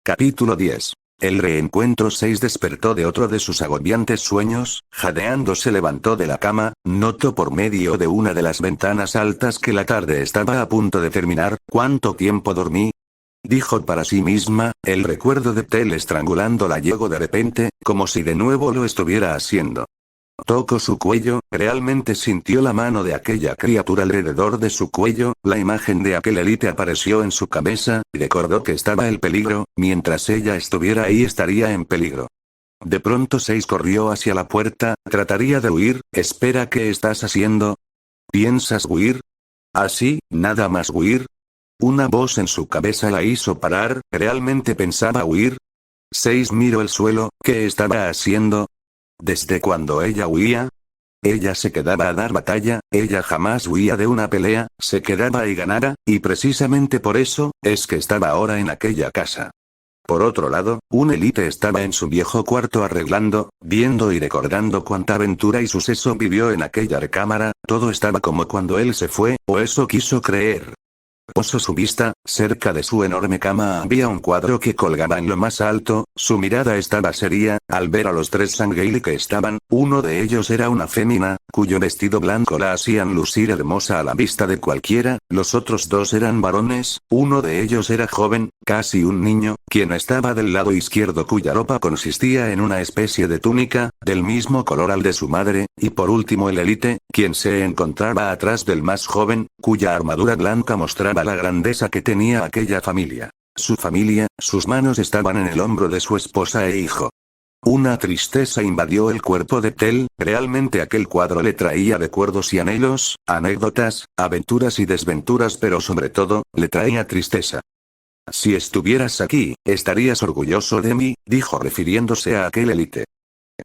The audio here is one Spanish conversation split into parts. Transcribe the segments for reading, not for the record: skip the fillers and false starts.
Capítulo 10. El reencuentro 6 despertó de otro de sus agobiantes sueños, jadeando se levantó de la cama, notó por medio de una de las ventanas altas que la tarde estaba a punto de terminar. ¿Cuánto tiempo dormí?, dijo para sí misma. El recuerdo de Tel estrangulándola llegó de repente, como si de nuevo lo estuviera haciendo. Tocó su cuello, realmente sintió la mano de aquella criatura alrededor de su cuello, la imagen de aquel élite apareció en su cabeza, y recordó que estaba el peligro, mientras ella estuviera ahí estaría en peligro. De pronto Seis corrió hacia la puerta, trataría de huir. Espera, ¿qué estás haciendo? ¿Piensas huir? ¿Así, nada más huir? Una voz en su cabeza la hizo parar. ¿Realmente pensaba huir? Seis miró el suelo. ¿Qué estaba haciendo? ¿Desde cuando ella huía? Ella se quedaba a dar batalla, ella jamás huía de una pelea, se quedaba y ganara, y precisamente por eso, es que estaba ahora en aquella casa. Por otro lado, un élite estaba en su viejo cuarto arreglando, viendo y recordando cuánta aventura y suceso vivió en aquella recámara. Todo estaba como cuando él se fue, o eso quiso creer. Posó su vista, cerca de su enorme cama había un cuadro que colgaba en lo más alto. Su mirada estaba seria, al ver a los tres Sangheili que estaban. Uno de ellos era una fémina, cuyo vestido blanco la hacían lucir hermosa a la vista de cualquiera. Los otros dos eran varones, uno de ellos era joven, casi un niño, quien estaba del lado izquierdo cuya ropa consistía en una especie de túnica, del mismo color al de su madre, y por último el élite, quien se encontraba atrás del más joven, cuya armadura blanca mostraba la grandeza que tenía aquella familia. Su familia, sus manos estaban en el hombro de su esposa e hijo. Una tristeza invadió el cuerpo de Tel, realmente aquel cuadro le traía recuerdos y anhelos, anécdotas, aventuras y desventuras, pero sobre todo, le traía tristeza. Si estuvieras aquí, estarías orgulloso de mí, dijo refiriéndose a aquel élite.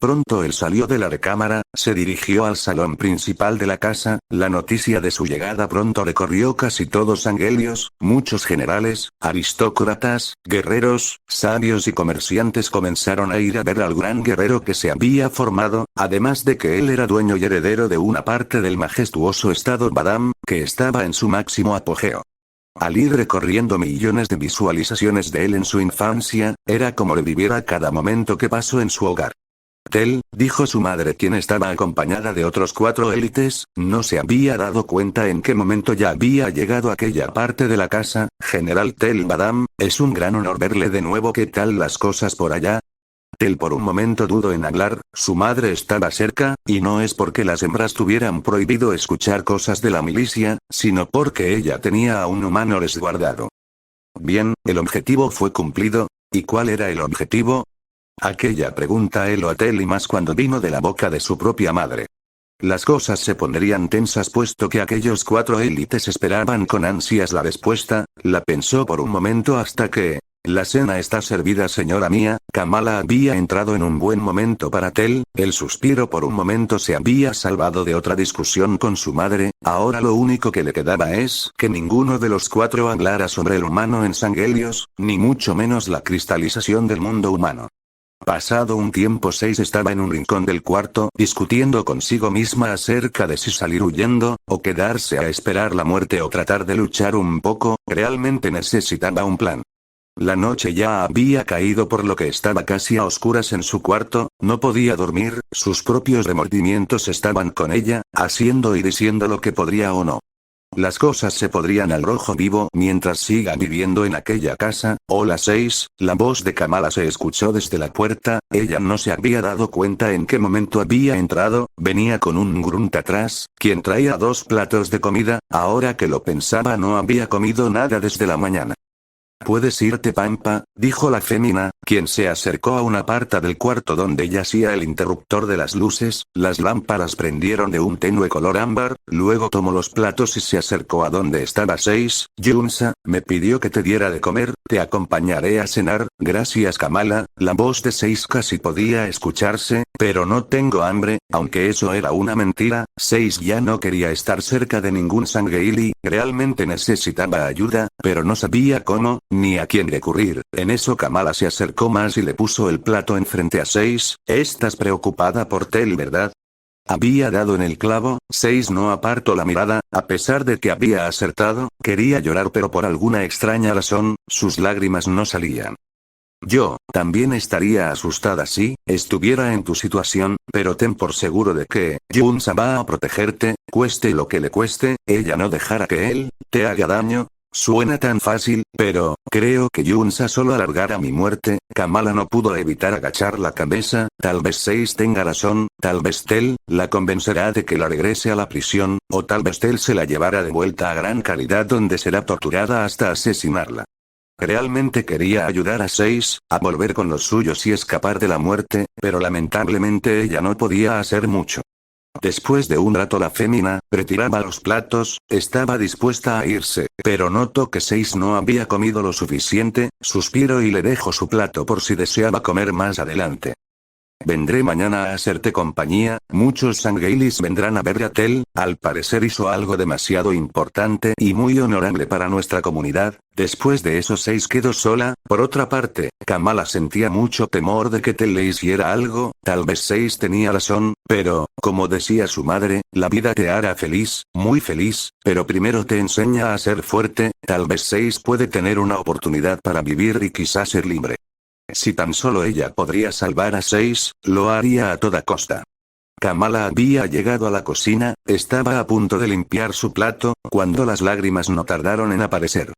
Pronto él salió de la recámara, se dirigió al salón principal de la casa. La noticia de su llegada pronto recorrió casi todos Sangelios. Muchos generales, aristócratas, guerreros, sabios y comerciantes comenzaron a ir a ver al gran guerrero que se había formado, además de que él era dueño y heredero de una parte del majestuoso estado Badam, que estaba en su máximo apogeo. Al ir recorriendo millones de visualizaciones de él en su infancia, era como revivir a cada momento que pasó en su hogar. Tel, dijo su madre, quien estaba acompañada de otros 4 élites, no se había dado cuenta en qué momento ya había llegado a aquella parte de la casa. General Tel Badam, es un gran honor verle de nuevo. ¿Qué tal las cosas por allá? Tel por un momento dudó en hablar. Su madre estaba cerca, y no es porque las hembras tuvieran prohibido escuchar cosas de la milicia, sino porque ella tenía a un humano resguardado. Bien, el objetivo fue cumplido. ¿Y cuál era el objetivo? Aquella pregunta heló a Tel y más cuando vino de la boca de su propia madre. Las cosas se pondrían tensas puesto que aquellos 4 élites esperaban con ansias la respuesta. La pensó por un momento hasta que... La cena está servida, señora mía. Kamala había entrado en un buen momento para Tel. El suspiro por un momento se había salvado de otra discusión con su madre. Ahora lo único que le quedaba es que ninguno de los 4 hablara sobre el humano en Sangelios, ni mucho menos la cristalización del mundo humano. Pasado un tiempo Seis estaba en un rincón del cuarto discutiendo consigo misma acerca de si salir huyendo, o quedarse a esperar la muerte o tratar de luchar un poco. Realmente necesitaba un plan. La noche ya había caído por lo que estaba casi a oscuras en su cuarto, no podía dormir, sus propios remordimientos estaban con ella, haciendo y diciendo lo que podría o no. Las cosas se podrían al rojo vivo mientras siga viviendo en aquella casa. Hola Seis, la voz de Kamala se escuchó desde la puerta. Ella no se había dado cuenta en qué momento había entrado. Venía con un grunt atrás, quien traía 2 platos de comida. Ahora que lo pensaba, no había comido nada desde la mañana. Puedes irte, Pampa, dijo la fémina, quien se acercó a una parte del cuarto donde yacía el interruptor de las luces. Las lámparas prendieron de un tenue color ámbar. Luego tomó los platos y se acercó a donde estaba Seis. Yunsa, me pidió que te diera de comer, te acompañaré a cenar. Gracias, Kamala. La voz de Seis casi podía escucharse, pero no tengo hambre. Aunque eso era una mentira, Seis ya no quería estar cerca de ningún Sangheili. Realmente necesitaba ayuda, pero no sabía cómo, ni a quién recurrir. En eso Kamala se acercó más y le puso el plato enfrente a Seis. Estás preocupada por Tel, ¿verdad? Había dado en el clavo. Seis no apartó la mirada, a pesar de que había acertado. Quería llorar, pero por alguna extraña razón, sus lágrimas no salían. Yo, también estaría asustada si estuviera en tu situación, pero ten por seguro de que Yunsa va a protegerte, cueste lo que le cueste, ella no dejará que él te haga daño. Suena tan fácil, pero creo que Yunsa solo alargará mi muerte. Kamala no pudo evitar agachar la cabeza. Tal vez Seis tenga razón, tal vez Tel la convencerá de que la regrese a la prisión, o tal vez Tel se la llevará de vuelta a Gran Caridad donde será torturada hasta asesinarla. Realmente quería ayudar a Seis a volver con los suyos y escapar de la muerte, pero lamentablemente ella no podía hacer mucho. Después de un rato la fémina retiraba los platos, estaba dispuesta a irse, pero notó que Seis no había comido lo suficiente, suspiró y le dejó su plato por si deseaba comer más adelante. Vendré mañana a hacerte compañía, muchos Sangheili vendrán a ver a Tel, al parecer hizo algo demasiado importante y muy honorable para nuestra comunidad. Después de eso Seis quedó sola. Por otra parte, Kamala sentía mucho temor de que Tel le hiciera algo, tal vez Seis tenía razón, pero, como decía su madre, la vida te hará feliz, muy feliz, pero primero te enseña a ser fuerte, tal vez Seis puede tener una oportunidad para vivir y quizás ser libre. Si tan solo ella podría salvar a Seis, lo haría a toda costa. Kamala había llegado a la cocina, estaba a punto de limpiar su plato, cuando las lágrimas no tardaron en aparecer.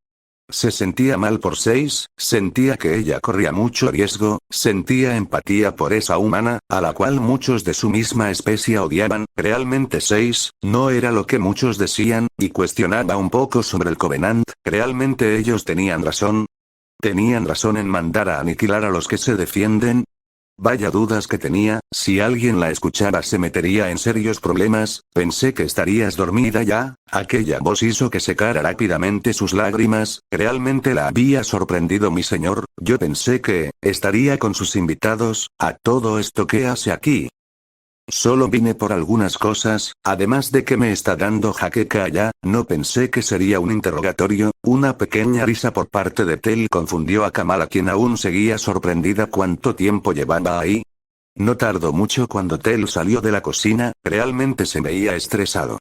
Se sentía mal por Seis, sentía que ella corría mucho riesgo, sentía empatía por esa humana, a la cual muchos de su misma especie odiaban. Realmente Seis no era lo que muchos decían, y cuestionaba un poco sobre el Covenant. Realmente ellos tenían razón. ¿Tenían razón en mandar a aniquilar a los que se defienden? Vaya dudas que tenía, si alguien la escuchaba se metería en serios problemas. Pensé que estarías dormida ya. Aquella voz hizo que secara rápidamente sus lágrimas. Realmente la había sorprendido mi señor. Yo pensé que estaría con sus invitados. ¿A todo esto qué hace aquí? Solo vine por algunas cosas, además de que me está dando jaqueca allá. No pensé que sería un interrogatorio. Una pequeña risa por parte de Tel confundió a Kamala, quien aún seguía sorprendida cuánto tiempo llevaba ahí. No tardó mucho cuando Tel salió de la cocina, realmente se veía estresado.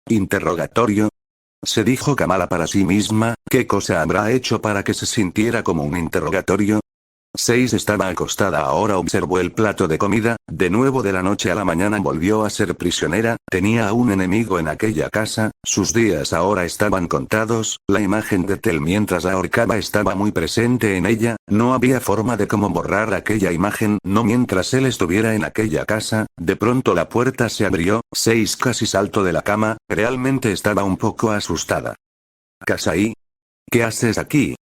¿Interrogatorio? Se dijo Kamala para sí misma, ¿qué cosa habrá hecho para que se sintiera como un interrogatorio? Seis estaba acostada ahora, observó el plato de comida, de nuevo de la noche a la mañana volvió a ser prisionera, tenía a un enemigo en aquella casa, sus días ahora estaban contados. La imagen de Tel mientras la ahorcaba estaba muy presente en ella, no había forma de cómo borrar aquella imagen, no mientras él estuviera en aquella casa. De pronto la puerta se abrió, Seis casi saltó de la cama, realmente estaba un poco asustada. ¿Kasai? ¿Qué haces aquí?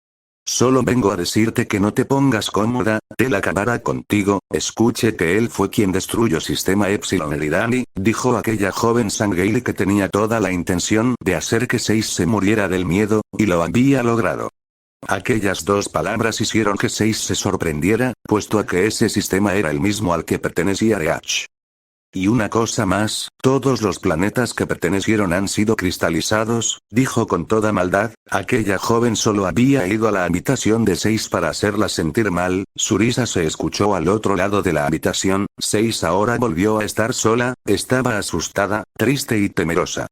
Solo vengo a decirte que no te pongas cómoda, Tel acabará contigo. Escuche que él fue quien destruyó Sistema Epsilon Eridani, dijo aquella joven Sangheili que tenía toda la intención de hacer que Seis se muriera del miedo, y lo había logrado. Aquellas dos palabras hicieron que Seis se sorprendiera, puesto a que ese sistema era el mismo al que pertenecía Reach. Y una cosa más, todos los planetas que pertenecieron han sido cristalizados, dijo con toda maldad. Aquella joven solo había ido a la habitación de Seis para hacerla sentir mal. Su risa se escuchó al otro lado de la habitación. Seis ahora volvió a estar sola, estaba asustada, triste y temerosa.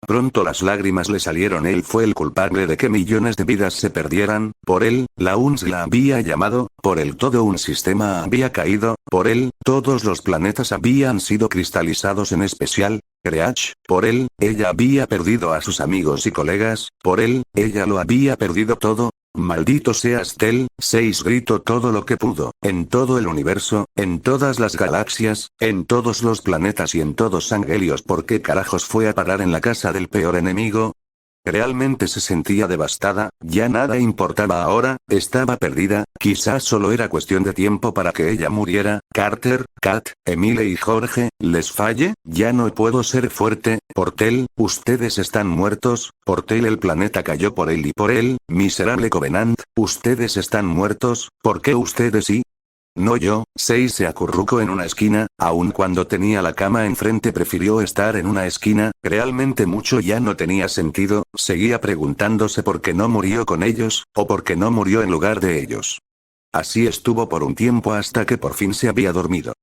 Pronto las lágrimas le salieron. Él fue el culpable de que millones de vidas se perdieran, por él, la UNS la había llamado, por él todo un sistema había caído, por él, todos los planetas habían sido cristalizados, en especial, Creach, por él, ella había perdido a sus amigos y colegas, por él, ella lo había perdido todo. Maldito seas Tel. Seis gritó todo lo que pudo, en todo el universo, en todas las galaxias, en todos los planetas y en todos Sangelios. ¿Por qué carajos fue a parar en la casa del peor enemigo? Realmente se sentía devastada, ya nada importaba ahora, estaba perdida, quizás solo era cuestión de tiempo para que ella muriera. Carter, Kat, Emile y Jorge, ¿les falle? Ya no puedo ser fuerte. Por Tel, ustedes están muertos. Por Tel el planeta cayó por él y por él, miserable Covenant, ustedes están muertos. ¿Por qué ustedes sí? No yo. Seis se acurrucó en una esquina, aun cuando tenía la cama enfrente prefirió estar en una esquina. Realmente mucho ya no tenía sentido, seguía preguntándose por qué no murió con ellos, o por qué no murió en lugar de ellos. Así estuvo por un tiempo hasta que por fin se había dormido.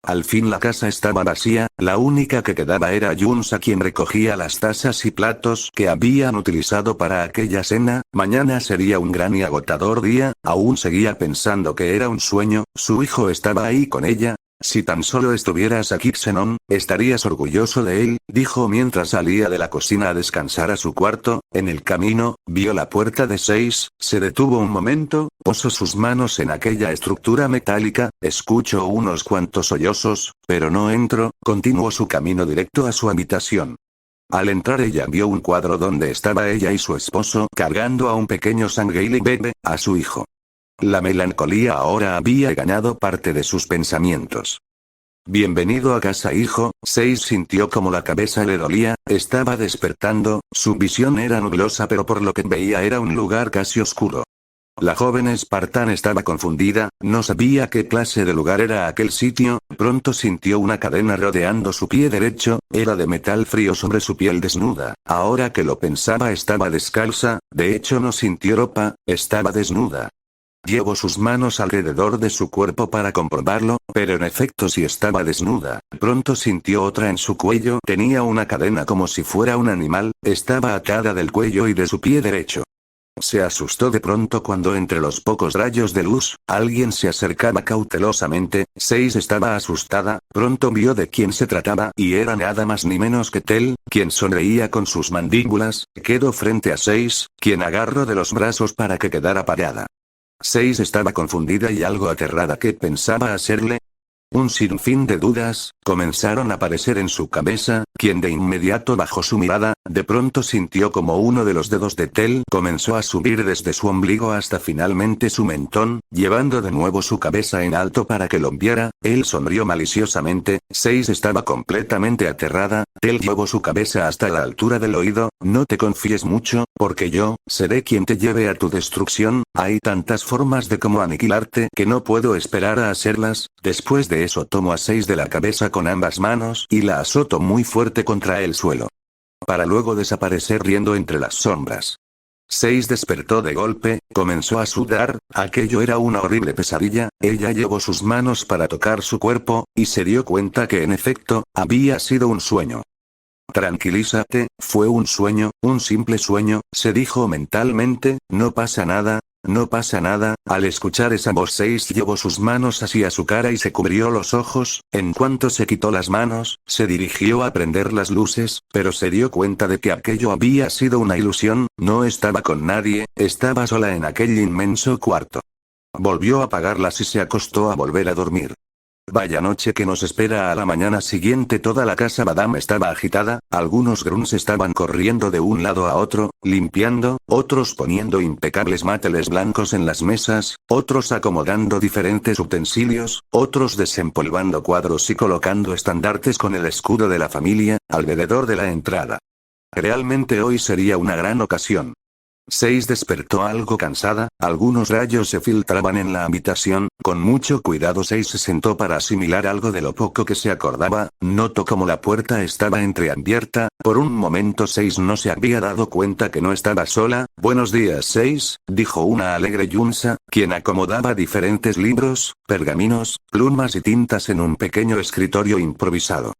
Al fin la casa estaba vacía, la única que quedaba era Yunsa, quien recogía las tazas y platos que habían utilizado para aquella cena. Mañana sería un gran y agotador día, aún seguía pensando que era un sueño, su hijo estaba ahí con ella. Si tan solo estuvieras aquí, Xenon, estarías orgulloso de él, dijo mientras salía de la cocina a descansar a su cuarto. En el camino, vio la puerta de 6, se detuvo un momento, posó sus manos en aquella estructura metálica, escuchó unos cuantos sollozos, pero no entró, continuó su camino directo a su habitación. Al entrar ella vio un cuadro donde estaba ella y su esposo cargando a un pequeño Sangheili bebé, a su hijo. La melancolía ahora había ganado parte de sus pensamientos. Bienvenido a casa, hijo. 6 sintió como la cabeza le dolía, estaba despertando, su visión era nublosa, pero por lo que veía era un lugar casi oscuro. La joven Spartan estaba confundida, no sabía qué clase de lugar era aquel sitio. Pronto sintió una cadena rodeando su pie derecho, era de metal frío sobre su piel desnuda. Ahora que lo pensaba, estaba descalza, de hecho no sintió ropa, estaba desnuda. Llevó sus manos alrededor de su cuerpo para comprobarlo, pero en efecto sí estaba desnuda. Pronto sintió otra en su cuello, tenía una cadena como si fuera un animal, estaba atada del cuello y de su pie derecho. Se asustó de pronto cuando entre los pocos rayos de luz, alguien se acercaba cautelosamente. 6 estaba asustada, pronto vio de quién se trataba y era nada más ni menos que Tel, quien sonreía con sus mandíbulas. Quedó frente a 6, quien agarró de los brazos para que quedara parada. 6 estaba confundida y algo aterrada. ¿Qué pensaba hacerle? Un sinfín de dudas comenzaron a aparecer en su cabeza, quien de inmediato bajó su mirada. De pronto sintió como uno de los dedos de Tel comenzó a subir desde su ombligo hasta finalmente su mentón, llevando de nuevo su cabeza en alto para que lo viera. Él sonrió maliciosamente. 6 estaba completamente aterrada. Tel llevó su cabeza hasta la altura del oído. No te confíes mucho, porque yo seré quien te lleve a tu destrucción. Hay tantas formas de cómo aniquilarte que no puedo esperar a hacerlas. Después de eso tomó a 6 de la cabeza con ambas manos y la azotó muy fuerte contra el suelo, para luego desaparecer riendo entre las sombras. 6 despertó de golpe, comenzó a sudar, aquello era una horrible pesadilla. Ella llevó sus manos para tocar su cuerpo, y se dio cuenta que en efecto, había sido un sueño. Tranquilízate, fue un sueño, un simple sueño, se dijo mentalmente, no pasa nada. No pasa nada. Al escuchar esa voz 6 llevó sus manos hacia su cara y se cubrió los ojos. En cuanto se quitó las manos, se dirigió a prender las luces, pero se dio cuenta de que aquello había sido una ilusión. No estaba con nadie, estaba sola en aquel inmenso cuarto. Volvió a apagarlas y se acostó a volver a dormir. Vaya noche que nos espera. A la mañana siguiente toda la casa Badam estaba agitada, algunos grunts estaban corriendo de un lado a otro, limpiando, otros poniendo impecables máteles blancos en las mesas, otros acomodando diferentes utensilios, otros desempolvando cuadros y colocando estandartes con el escudo de la familia, alrededor de la entrada. Realmente hoy sería una gran ocasión. 6 despertó algo cansada, algunos rayos se filtraban en la habitación, con mucho cuidado 6 se sentó para asimilar algo de lo poco que se acordaba. Notó como la puerta estaba entreabierta. Por un momento 6 no se había dado cuenta que no estaba sola. Buenos días 6, dijo una alegre Yunsa, quien acomodaba diferentes libros, pergaminos, plumas y tintas en un pequeño escritorio improvisado.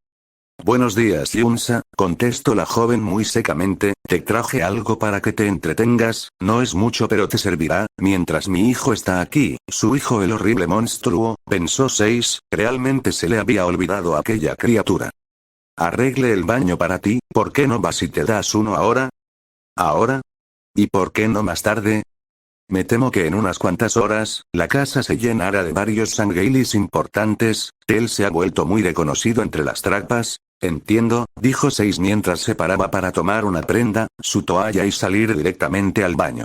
Buenos días Yunsa, contestó la joven muy secamente, te traje algo para que te entretengas, no es mucho pero te servirá, mientras mi hijo está aquí. Su hijo, el horrible monstruo, pensó 6, realmente se le había olvidado a aquella criatura. Arregle el baño para ti, ¿por qué no vas y te das uno ahora? ¿Ahora? ¿Y por qué no más tarde? Me temo que en unas cuantas horas, la casa se llenará de varios Sangheilis importantes. Tel se ha vuelto muy reconocido entre las trapas. Entiendo, dijo 6 mientras se paraba para tomar una prenda, su toalla y salir directamente al baño.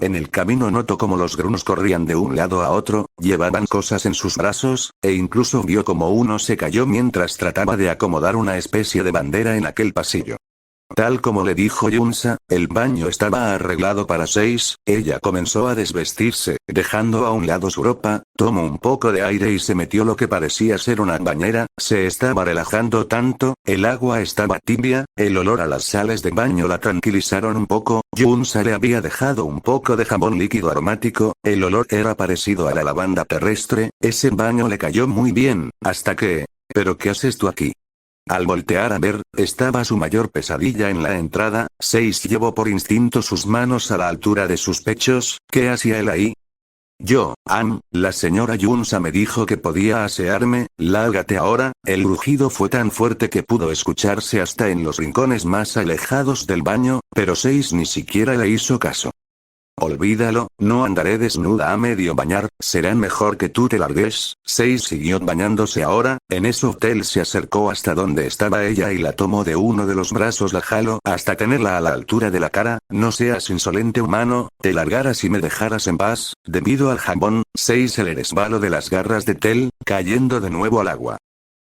En el camino notó cómo los grunts corrían de un lado a otro, llevaban cosas en sus brazos, e incluso vio como uno se cayó mientras trataba de acomodar una especie de bandera en aquel pasillo. Tal como le dijo Yunsa, el baño estaba arreglado para 6, ella comenzó a desvestirse, dejando a un lado su ropa, tomó un poco de aire y se metió lo que parecía ser una bañera, se estaba relajando tanto, el agua estaba tibia, el olor a las sales de baño la tranquilizaron un poco, Yunsa le había dejado un poco de jabón líquido aromático, el olor era parecido a la lavanda terrestre, ese baño le cayó muy bien, hasta que... ¿Pero qué haces tú aquí? Al voltear a ver, estaba su mayor pesadilla en la entrada, 6 llevó por instinto sus manos a la altura de sus pechos, ¿qué hacía él ahí? La señora Yunsa me dijo que podía asearme, lárgate ahora, el rugido fue tan fuerte que pudo escucharse hasta en los rincones más alejados del baño, pero 6 ni siquiera le hizo caso. Olvídalo, no andaré desnuda a medio bañar, será mejor que tú te largues. 6 siguió bañándose ahora, en eso Tel se acercó hasta donde estaba ella y la tomó de uno de los brazos, la jaló hasta tenerla a la altura de la cara, no seas insolente humano, te largaras y me dejaras en paz, debido al jabón, 6 se le resbaló de las garras de Tel, cayendo de nuevo al agua.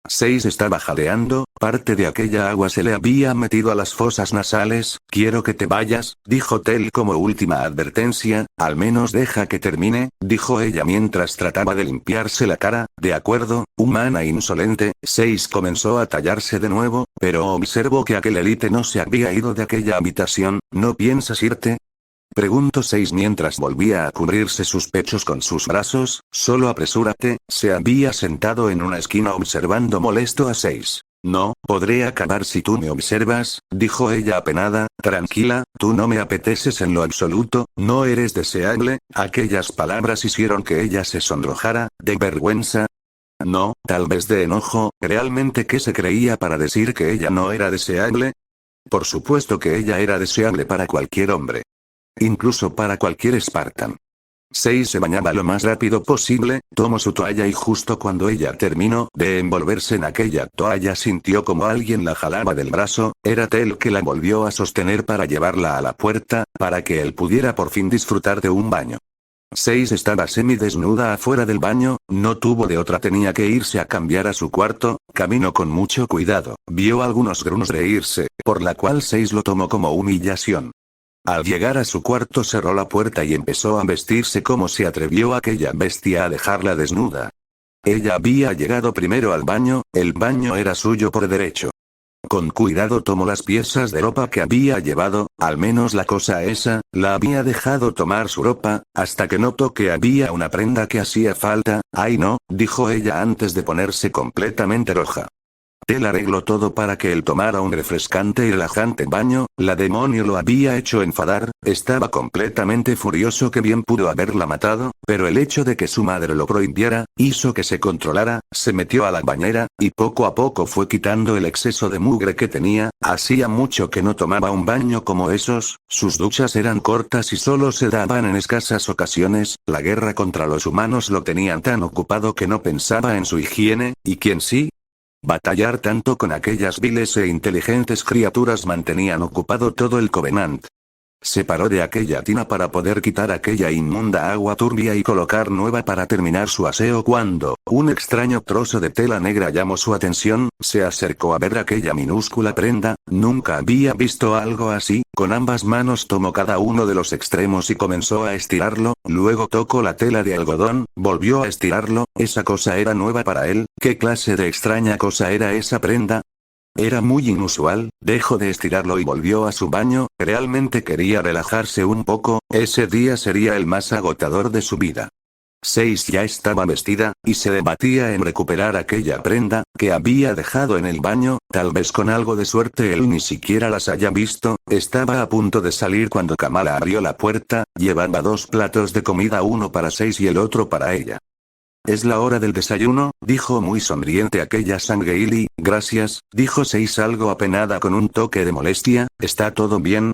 6 estaba jadeando, parte de aquella agua se le había metido a las fosas nasales, quiero que te vayas, dijo Tel como última advertencia, al menos deja que termine, dijo ella mientras trataba de limpiarse la cara, de acuerdo, humana insolente, 6 comenzó a tallarse de nuevo, pero observó que aquel élite no se había ido de aquella habitación, ¿no piensas irte? Preguntó 6 mientras volvía a cubrirse sus pechos con sus brazos, solo apresúrate, se había sentado en una esquina observando molesto a 6. No, podré acabar si tú me observas, dijo ella apenada, tranquila, tú no me apeteces en lo absoluto, no eres deseable, aquellas palabras hicieron que ella se sonrojara, de vergüenza. No, tal vez de enojo, ¿realmente qué se creía para decir que ella no era deseable? Por supuesto que ella era deseable para cualquier hombre. Incluso para cualquier Spartan. 6 se bañaba lo más rápido posible, tomó su toalla y justo cuando ella terminó de envolverse en aquella toalla sintió como alguien la jalaba del brazo, era Tel que la volvió a sostener para llevarla a la puerta, para que él pudiera por fin disfrutar de un baño. 6 estaba semidesnuda afuera del baño, no tuvo de otra, tenía que irse a cambiar a su cuarto, caminó con mucho cuidado, vio algunos grunts reírse, por la cual 6 lo tomó como humillación. Al llegar a su cuarto cerró la puerta y empezó a vestirse como se atrevió aquella bestia a dejarla desnuda. Ella había llegado primero al baño, el baño era suyo por derecho. Con cuidado tomó las piezas de ropa que había llevado, al menos la cosa esa, la había dejado tomar su ropa, hasta que notó que había una prenda que hacía falta, ¡ay no!, dijo ella antes de ponerse completamente roja. Tel arregló todo para que él tomara un refrescante y relajante baño, la demonio lo había hecho enfadar, estaba completamente furioso que bien pudo haberla matado, pero el hecho de que su madre lo prohibiera, hizo que se controlara, se metió a la bañera, y poco a poco fue quitando el exceso de mugre que tenía, hacía mucho que no tomaba un baño como esos, sus duchas eran cortas y solo se daban en escasas ocasiones, la guerra contra los humanos lo tenían tan ocupado que no pensaba en su higiene, y quien sí, batallar tanto con aquellas viles e inteligentes criaturas mantenían ocupado todo el Covenant. Se paró de aquella tina para poder quitar aquella inmunda agua turbia y colocar nueva para terminar su aseo cuando, un extraño trozo de tela negra llamó su atención, se acercó a ver aquella minúscula prenda, nunca había visto algo así, con ambas manos tomó cada uno de los extremos y comenzó a estirarlo, luego tocó la tela de algodón, volvió a estirarlo, esa cosa era nueva para él, ¿qué clase de extraña cosa era esa prenda? Era muy inusual, dejó de estirarlo y volvió a su baño, realmente quería relajarse un poco, ese día sería el más agotador de su vida. 6 ya estaba vestida, y se debatía en recuperar aquella prenda, que había dejado en el baño, tal vez con algo de suerte él ni siquiera las haya visto, estaba a punto de salir cuando Kamala abrió la puerta, llevaba 2 platos de comida, uno para 6 y el otro para ella. Es la hora del desayuno, dijo muy sonriente aquella Sangeili, gracias, dijo 6 algo apenada con un toque de molestia, ¿está todo bien?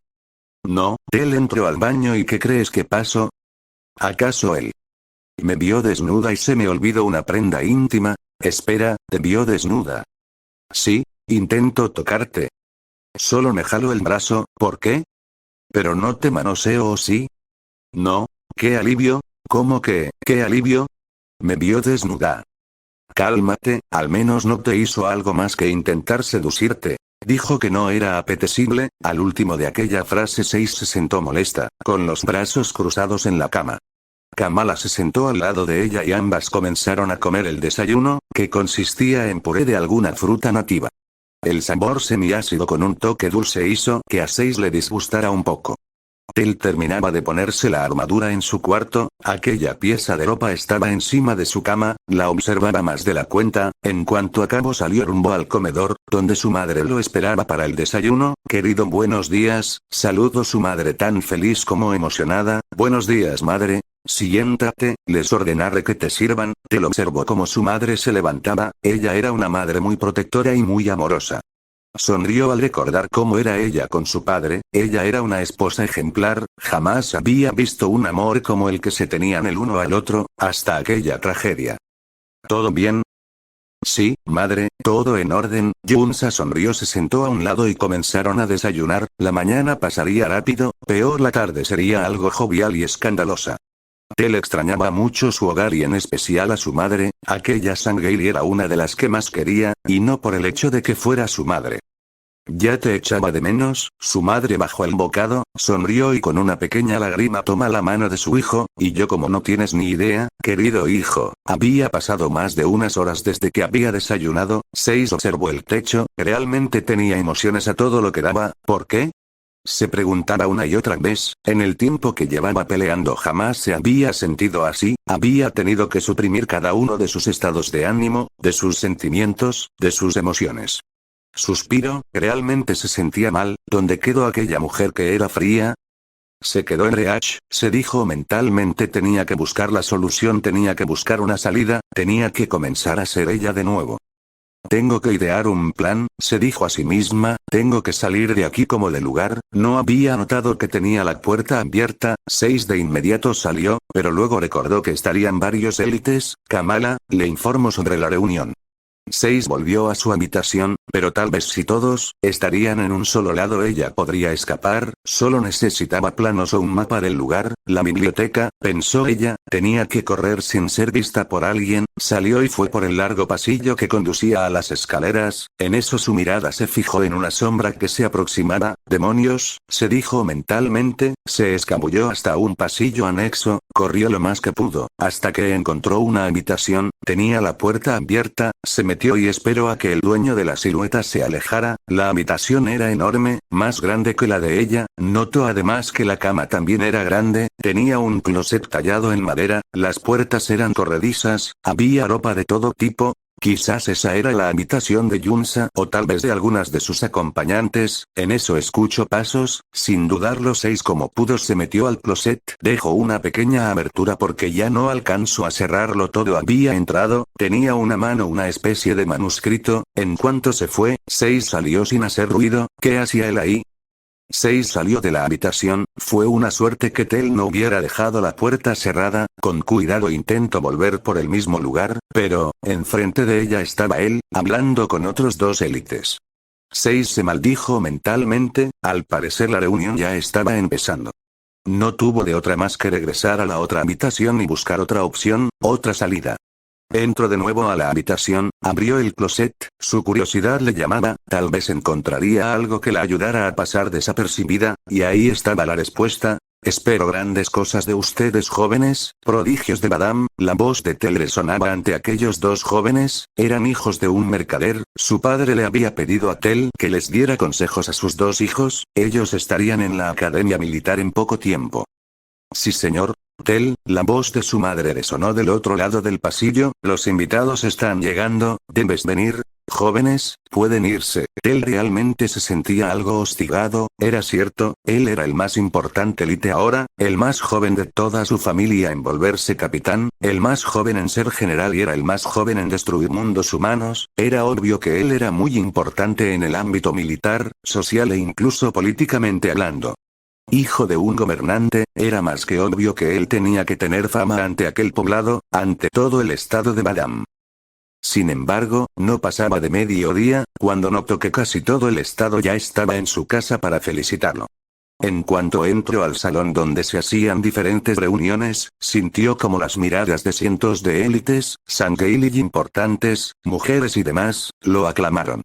No, él entró al baño y ¿qué crees que pasó? ¿Acaso él me vio desnuda y se me olvidó una prenda íntima? Espera, ¿te vio desnuda? Sí, intento tocarte. Solo me jalo el brazo, ¿por qué? Pero no te manoseo, ¿o sí? No, qué alivio, ¿cómo que, qué alivio? Me vio desnuda. Cálmate, al menos no te hizo algo más que intentar seducirte. Dijo que no era apetecible. Al último de aquella frase 6 se sentó molesta, con los brazos cruzados en la cama. Kamala se sentó al lado de ella y ambas comenzaron a comer el desayuno, que consistía en puré de alguna fruta nativa. El sabor semiácido con un toque dulce hizo que a 6 le disgustara un poco. Tel terminaba de ponerse la armadura en su cuarto, aquella pieza de ropa estaba encima de su cama, la observaba más de la cuenta, en cuanto acabó salió rumbo al comedor, donde su madre lo esperaba para el desayuno. Querido, buenos días, saludó su madre tan feliz como emocionada. Buenos días, madre. Siéntate, les ordenaré que te sirvan. Tel observó cómo su madre se levantaba, ella era una madre muy protectora y muy amorosa. Sonrió al recordar cómo era ella con su padre. Ella era una esposa ejemplar, jamás había visto un amor como el que se tenían el uno al otro, hasta aquella tragedia. ¿Todo bien? Sí, madre, todo en orden. Junsa sonrió, se sentó a un lado y comenzaron a desayunar. La mañana pasaría rápido, peor la tarde sería algo jovial y escandalosa. Tel extrañaba mucho su hogar y en especial a su madre, aquella Sangheili era una de las que más quería, y no por el hecho de que fuera su madre. Ya te echaba de menos. Su madre bajó el bocado, sonrió y con una pequeña lágrima toma la mano de su hijo, y yo como no tienes ni idea, querido hijo, había pasado más de unas horas desde que había desayunado. 6 observó el techo, realmente tenía emociones a todo lo que daba. ¿Por qué? Se preguntaba una y otra vez, en el tiempo que llevaba peleando jamás se había sentido así, había tenido que suprimir cada uno de sus estados de ánimo, de sus sentimientos, de sus emociones. Suspiró, realmente se sentía mal. ¿Dónde quedó aquella mujer que era fría? Se quedó en Reach, se dijo mentalmente, tenía que buscar la solución, tenía que buscar una salida, tenía que comenzar a ser ella de nuevo. Tengo que idear un plan, se dijo a sí misma, tengo que salir de aquí como de lugar. No había notado que tenía la puerta abierta. 6 de inmediato salió, pero luego recordó que estarían varios élites. Kamala, le informó sobre la reunión. 6 volvió a su habitación, pero tal vez si todos estarían en un solo lado ella podría escapar, solo necesitaba planos o un mapa del lugar. La biblioteca, pensó ella, tenía que correr sin ser vista por alguien. Salió y fue por el largo pasillo que conducía a las escaleras. En eso su mirada se fijó en una sombra que se aproximaba. Demonios, se dijo mentalmente, se escabulló hasta un pasillo anexo, corrió lo más que pudo, hasta que encontró una habitación, tenía la puerta abierta, se metió y esperó a que el dueño de la silueta se alejara. La habitación era enorme, más grande que la de ella. Notó además que la cama también era grande, tenía un closet tallado en madera, las puertas eran corredizas, había ropa de todo tipo. Quizás esa era la habitación de Junsa o tal vez de algunas de sus acompañantes. En eso escuchó pasos, sin dudarlo 6 como pudo se metió al closet, dejó una pequeña abertura porque ya no alcanzó a cerrarlo todo. Había entrado, tenía una mano una especie de manuscrito. En cuanto se fue, 6 salió sin hacer ruido. ¿Qué hacía él ahí? 6 salió de la habitación, fue una suerte que Tel no hubiera dejado la puerta cerrada. Con cuidado intentó volver por el mismo lugar, pero, enfrente de ella estaba él, hablando con otros 2 élites. 6 se maldijo mentalmente, al parecer la reunión ya estaba empezando. No tuvo de otra más que regresar a la otra habitación y buscar otra opción, otra salida. Entró de nuevo a la habitación, abrió el closet, su curiosidad le llamaba, tal vez encontraría algo que la ayudara a pasar desapercibida, y ahí estaba la respuesta. Espero grandes cosas de ustedes jóvenes, prodigios de Badam. La voz de Tel resonaba ante aquellos 2 jóvenes, eran hijos de un mercader. Su padre le había pedido a Tel que les diera consejos a sus 2 hijos, ellos estarían en la academia militar en poco tiempo. Sí señor. Tel, la voz de su madre resonó del otro lado del pasillo, los invitados están llegando, debes venir. Jóvenes, pueden irse. Tel realmente se sentía algo hostigado, era cierto, él era el más importante élite ahora, el más joven de toda su familia en volverse capitán, el más joven en ser general y era el más joven en destruir mundos humanos. Era obvio que él era muy importante en el ámbito militar, social e incluso políticamente hablando. Hijo de un gobernante, era más que obvio que él tenía que tener fama ante aquel poblado, ante todo el estado de Badam. Sin embargo, no pasaba de mediodía, cuando notó que casi todo el estado ya estaba en su casa para felicitarlo. En cuanto entró al salón donde se hacían diferentes reuniones, sintió como las miradas de cientos de élites, Sangheili importantes, mujeres y demás, lo aclamaron.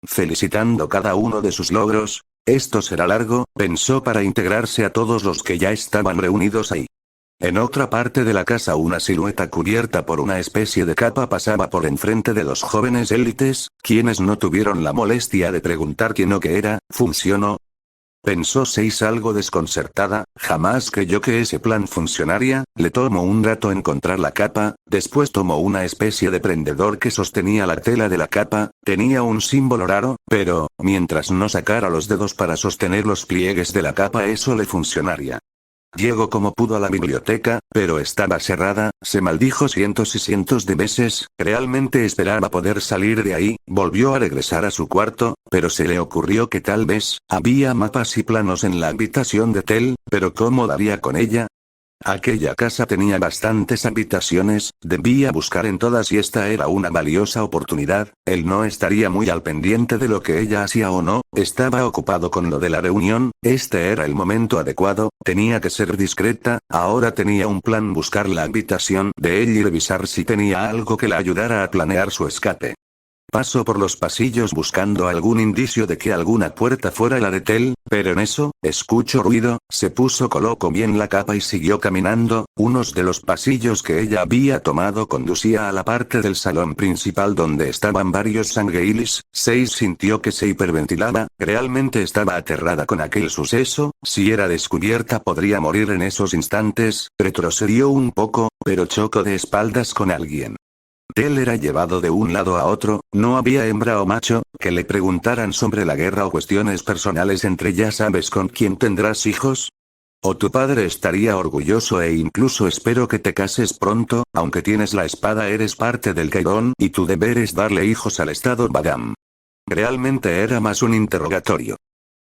felicitando cada uno de sus logros. Esto será largo, pensó para integrarse a todos los que ya estaban reunidos ahí. En otra parte de la casa una silueta cubierta por una especie de capa pasaba por enfrente de los jóvenes élites, quienes no tuvieron la molestia de preguntar quién o qué era. ¿Funcionó? Pensó Seis algo desconcertada, jamás creyó que ese plan funcionaría. Le tomó un rato encontrar la capa, después tomó una especie de prendedor que sostenía la tela de la capa, tenía un símbolo raro, pero, mientras no sacara los dedos para sostener los pliegues de la capa eso le funcionaría. Llegó como pudo a la biblioteca, pero estaba cerrada, se maldijo cientos y cientos de veces, realmente esperaba poder salir de ahí. Volvió a regresar a su cuarto, pero se le ocurrió que tal vez, había mapas y planos en la habitación de Tel, pero ¿cómo daría con ella? Aquella casa tenía bastantes habitaciones, debía buscar en todas y esta era una valiosa oportunidad. Él no estaría muy al pendiente de lo que ella hacía o no, estaba ocupado con lo de la reunión, este era el momento adecuado, tenía que ser discreta, ahora tenía un plan: buscar la habitación de él y revisar si tenía algo que la ayudara a planear su escape. Pasó por los pasillos buscando algún indicio de que alguna puerta fuera la de Tel, pero en eso, escuchó ruido, se puso, colocó bien la capa y siguió caminando. Unos de los pasillos que ella había tomado conducía a la parte del salón principal donde estaban varios sangreilis. Seis sintió que se hiperventilaba, realmente estaba aterrada con aquel suceso, si era descubierta podría morir en esos instantes. Retrocedió un poco, pero chocó de espaldas con alguien. Tel era llevado de un lado a otro, no había hembra o macho, que le preguntaran sobre la guerra o cuestiones personales entre ¿ya sabes con quién tendrás hijos? O tu padre estaría orgulloso e incluso espero que te cases pronto, aunque tienes la espada eres parte del Cairón y tu deber es darle hijos al estado Badam. Realmente era más un interrogatorio.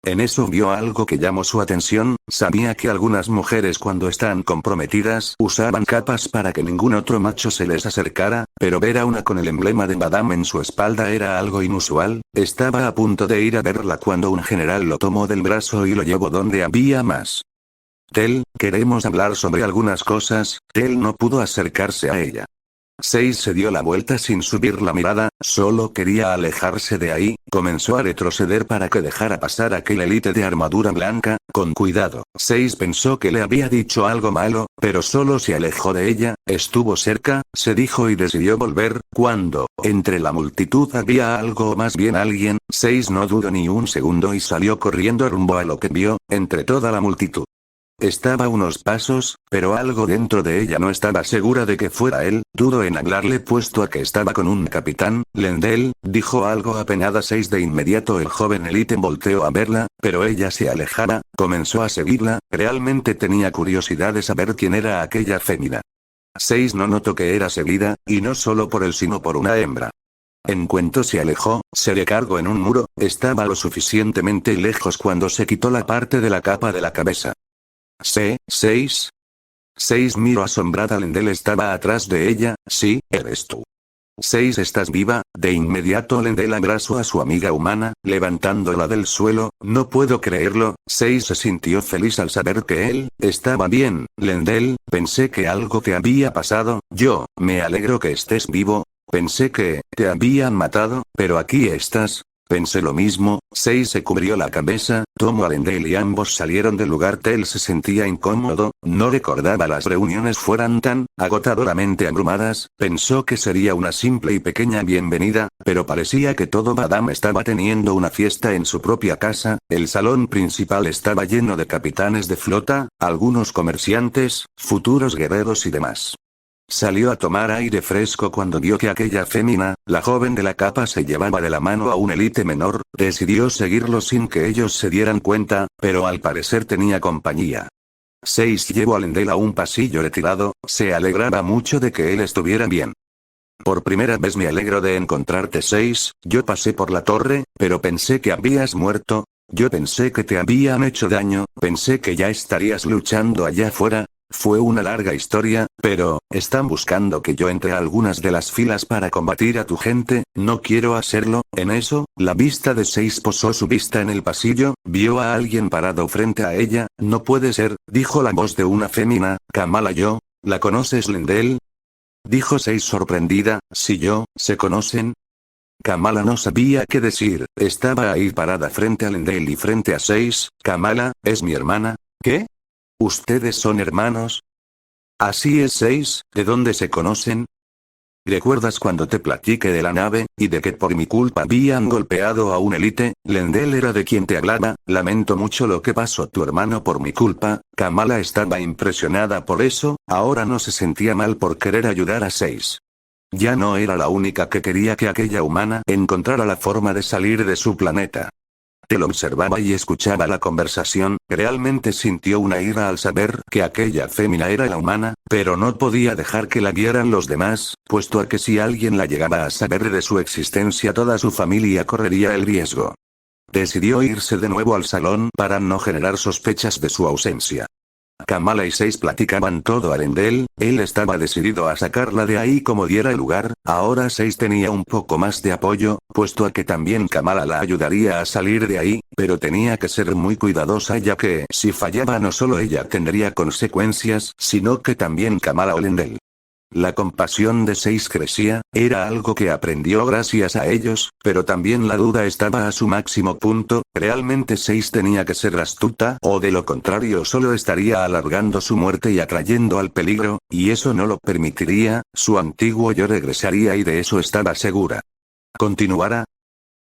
En eso vio algo que llamó su atención, sabía que algunas mujeres cuando están comprometidas usaban capas para que ningún otro macho se les acercara, pero ver a una con el emblema de Madame en su espalda era algo inusual. Estaba a punto de ir a verla cuando un general lo tomó del brazo y lo llevó donde había más. Tel, queremos hablar sobre algunas cosas. Tel no pudo acercarse a ella. Seis se dio la vuelta sin subir la mirada, solo quería alejarse de ahí, comenzó a retroceder para que dejara pasar aquel élite de armadura blanca, con cuidado. Seis pensó que le había dicho algo malo, pero solo se alejó de ella, estuvo cerca, se dijo y decidió volver, cuando, entre la multitud había algo o más bien alguien. Seis no dudó ni un segundo y salió corriendo rumbo a lo que vio, entre toda la multitud. Estaba a unos pasos, pero algo dentro de ella no estaba segura de que fuera él. Dudó en hablarle puesto a que estaba con un capitán. Lendl, dijo algo apenada. Seis de inmediato el joven élite volteó a verla, pero ella se alejaba, comenzó a seguirla, realmente tenía curiosidad de saber quién era aquella fémina. Seis no notó que era seguida, y no solo por él sino por una hembra. En cuanto se alejó, se recargó en un muro, estaba lo suficientemente lejos cuando se quitó la parte de la capa de la cabeza. Seis. Seis miró asombrada. Lendl estaba atrás de ella. Sí, eres tú. Seis, ¿estás viva? De inmediato Lendl abrazó a su amiga humana, levantándola del suelo. No puedo creerlo. Seis se sintió feliz al saber que él estaba bien. Lendl, pensé que algo te había pasado. Yo, me alegro que estés vivo. Pensé que te habían matado, pero aquí estás. Pensé lo mismo. Seis se cubrió la cabeza, tomó a Lendl y ambos salieron del lugar. Tel se sentía incómodo, no recordaba las reuniones fueran tan agotadoramente abrumadas, pensó que sería una simple y pequeña bienvenida, pero parecía que todo Badam estaba teniendo una fiesta en su propia casa. El salón principal estaba lleno de capitanes de flota, algunos comerciantes, futuros guerreros y demás. Salió a tomar aire fresco cuando vio que aquella fémina, la joven de la capa, se llevaba de la mano a un élite menor. Decidió seguirlo sin que ellos se dieran cuenta, pero al parecer tenía compañía. Seis llevó a Lendl a un pasillo retirado, se alegraba mucho de que él estuviera bien. Por primera vez me alegro de encontrarte. Seis, yo pasé por la torre, pero pensé que habías muerto. Yo pensé que te habían hecho daño, pensé que ya estarías luchando allá afuera. Fue una larga historia, pero, están buscando que yo entre a algunas de las filas para combatir a tu gente, no quiero hacerlo. En eso, la vista de Seis posó su vista en el pasillo, vio a alguien parado frente a ella. No puede ser, dijo la voz de una fémina. Kamala, yo, ¿la conoces? Lendl? Dijo Seis sorprendida. Si yo, ¿se conocen? Kamala no sabía qué decir, estaba ahí parada frente a Lendale y frente a 6, Kamala, ¿es mi hermana? ¿Qué? ¿Ustedes son hermanos? Así es 6, ¿de dónde se conocen? ¿Recuerdas cuando te platiqué de la nave, y de que por mi culpa habían golpeado a un élite? Lendale era de quien te hablaba, lamento mucho lo que pasó tu hermano por mi culpa. Kamala estaba impresionada por eso, ahora no se sentía mal por querer ayudar a 6. Ya no era la única que quería que aquella humana encontrara la forma de salir de su planeta. Te lo observaba y escuchaba la conversación, realmente sintió una ira al saber que aquella fémina era la humana, pero no podía dejar que la vieran los demás, puesto a que si alguien la llegaba a saber de su existencia toda su familia correría el riesgo. Decidió irse de nuevo al salón para no generar sospechas de su ausencia. Kamala y 6 platicaban todo a Lendale, él estaba decidido a sacarla de ahí como diera lugar, ahora 6 tenía un poco más de apoyo, puesto a que también Kamala la ayudaría a salir de ahí, pero tenía que ser muy cuidadosa ya que si fallaba no solo ella tendría consecuencias, sino que también Kamala o Lendale. La compasión de 6 crecía, era algo que aprendió gracias a ellos, pero también la duda estaba a su máximo punto, ¿realmente 6 tenía que ser astuta o de lo contrario solo estaría alargando su muerte y atrayendo al peligro? Y eso no lo permitiría, su antiguo yo regresaría y de eso estaba segura. Continuará,